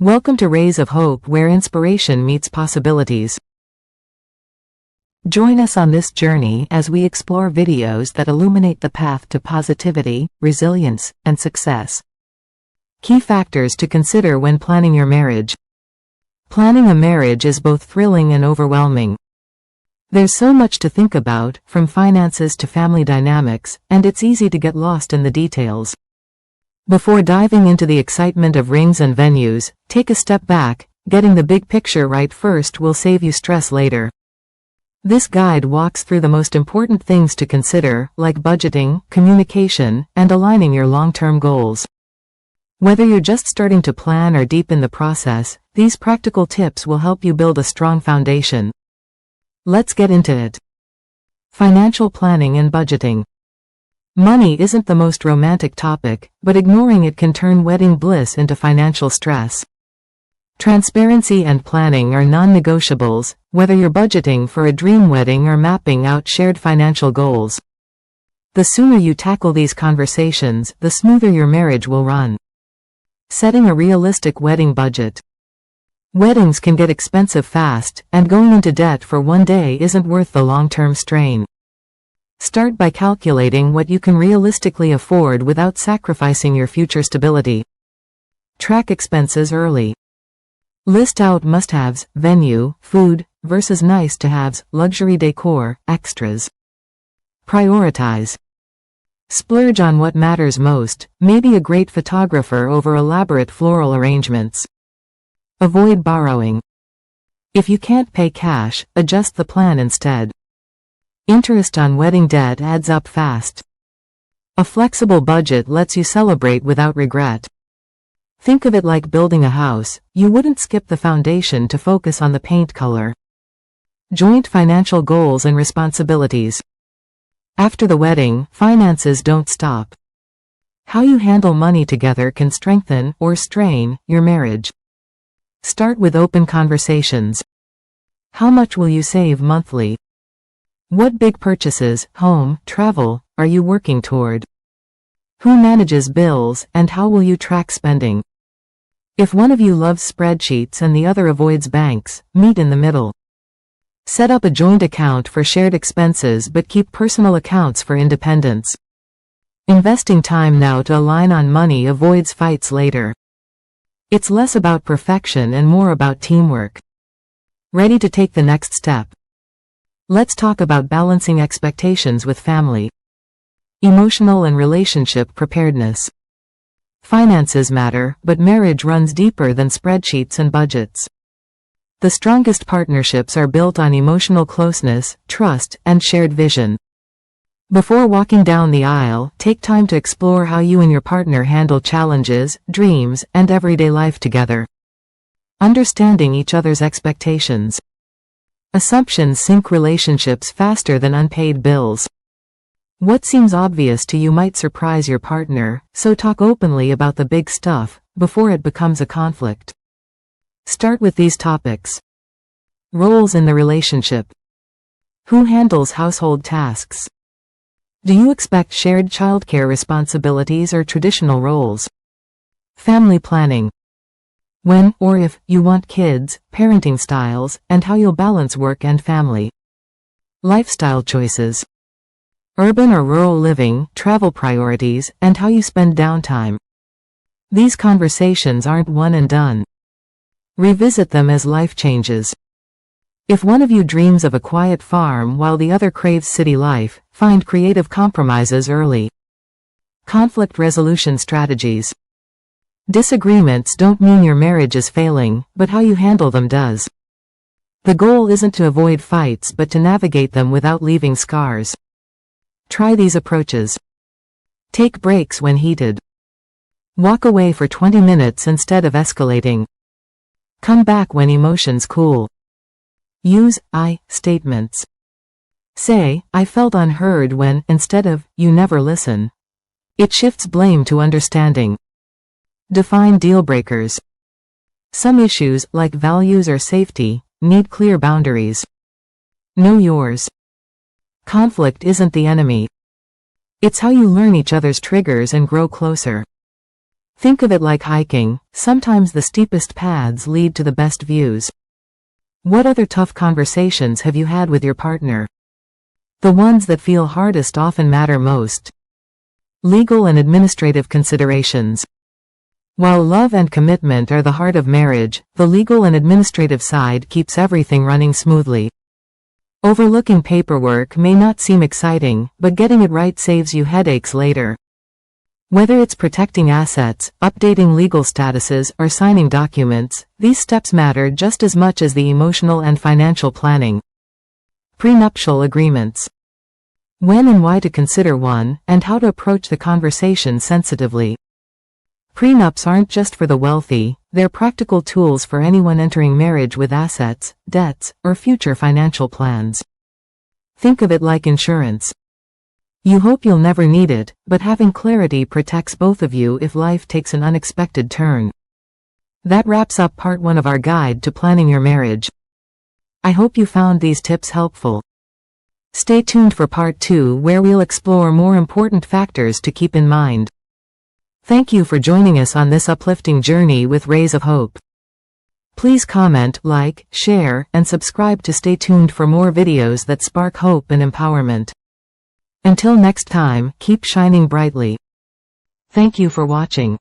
Welcome to Rays of Hope, where inspiration meets possibilities. Join us on this journey as we explore videos that illuminate the path to positivity, resilience, and success. Key factors to consider when planning your marriage. Planning a marriage is both thrilling and overwhelming. There's so much to think about, from finances to family dynamics, and it's easy to get lost in the details. Before diving into the excitement of rings and venues, take a step back. Getting the big picture right first will save you stress later. This guide walks through the most important things to consider, like budgeting, communication, and aligning your long-term goals. Whether you're just starting to plan or deep in the process, these practical tips will help you build a strong foundation. Let's get into it. Financial planning and budgeting. Money isn't the most romantic topic, but ignoring it can turn wedding bliss into financial stress. Transparency and planning are non-negotiables, whether you're budgeting for a dream wedding or mapping out shared financial goals. The sooner you tackle these conversations, the smoother your marriage will run. Setting a realistic wedding budget. Weddings can get expensive fast, and going into debt for one day isn't worth the long-term strain. Start by calculating what you can realistically afford without sacrificing your future stability. Track expenses early. List out must-haves, venue, food, versus nice-to-haves, luxury decor, extras. Prioritize. Splurge on what matters most, maybe a great photographer over elaborate floral arrangements. Avoid borrowing. If you can't pay cash, adjust the plan instead. Interest on wedding debt adds up fast. A flexible budget lets you celebrate without regret. Think of it like building a house. You wouldn't skip the foundation to focus on the paint color. Joint financial goals and responsibilities. After the wedding, finances don't stop. How you handle money together can strengthen or strain your marriage. Start with open conversations. How much will you save monthly? What big purchases, home, travel, are you working toward? Who manages bills, and how will you track spending? If one of you loves spreadsheets and the other avoids banks, meet in the middle. Set up a joint account for shared expenses but keep personal accounts for independence. Investing time now to align on money avoids fights later. It's less about perfection and more about teamwork. Ready to take the next step? Let's talk about balancing expectations with family. Emotional and relationship preparedness. Finances matter, but marriage runs deeper than spreadsheets and budgets. The strongest partnerships are built on emotional closeness, trust, and shared vision. Before walking down the aisle, take time to explore how you and your partner handle challenges, dreams, and everyday life together. Understanding each other's expectations. Assumptions sink relationships faster than unpaid bills. What seems obvious to you might surprise your partner, so talk openly about the big stuff before it becomes a conflict. Start with these topics. Roles in the relationship. Who handles household tasks? Do you expect shared childcare responsibilities or traditional roles? Family planning. When or if you want kids, parenting styles, and how you'll balance work and family. Lifestyle choices. Urban or rural living, travel priorities, and how you spend downtime. These conversations aren't one and done. Revisit them as life changes. If one of you dreams of a quiet farm while the other craves city life, find creative compromises early. Conflict resolution strategies. Disagreements don't mean your marriage is failing, but how you handle them does. The goal isn't to avoid fights but to navigate them without leaving scars. Try these approaches. Take breaks when heated. Walk away for 20 minutes instead of escalating. Come back when emotions cool. Use I statements. Say, I felt unheard when, instead of, you never listen. It shifts blame to understanding. Define deal breakers. Some issues, like values or safety, need clear boundaries. Know yours. Conflict isn't the enemy. It's how you learn each other's triggers and grow closer. Think of it like hiking. Sometimes the steepest paths lead to the best views. What other tough conversations have you had with your partner? The ones that feel hardest often matter most. Legal and administrative considerations. While love and commitment are the heart of marriage, the legal and administrative side keeps everything running smoothly. Overlooking paperwork may not seem exciting, but getting it right saves you headaches later. Whether it's protecting assets, updating legal statuses, or signing documents, these steps matter just as much as the emotional and financial planning. Prenuptial agreements. When and why to consider one, and how to approach the conversation sensitively. Prenups aren't just for the wealthy, they're practical tools for anyone entering marriage with assets, debts, or future financial plans. Think of it like insurance. You hope you'll never need it, but having clarity protects both of you if life takes an unexpected turn. That wraps up part 1 of our guide to planning your marriage. I hope you found these tips helpful. Stay tuned for part 2 where we'll explore more important factors to keep in mind. Thank you for joining us on this uplifting journey with Rays of Hope. Please comment, like, share, and subscribe to stay tuned for more videos that spark hope and empowerment. Until next time, keep shining brightly. Thank you for watching.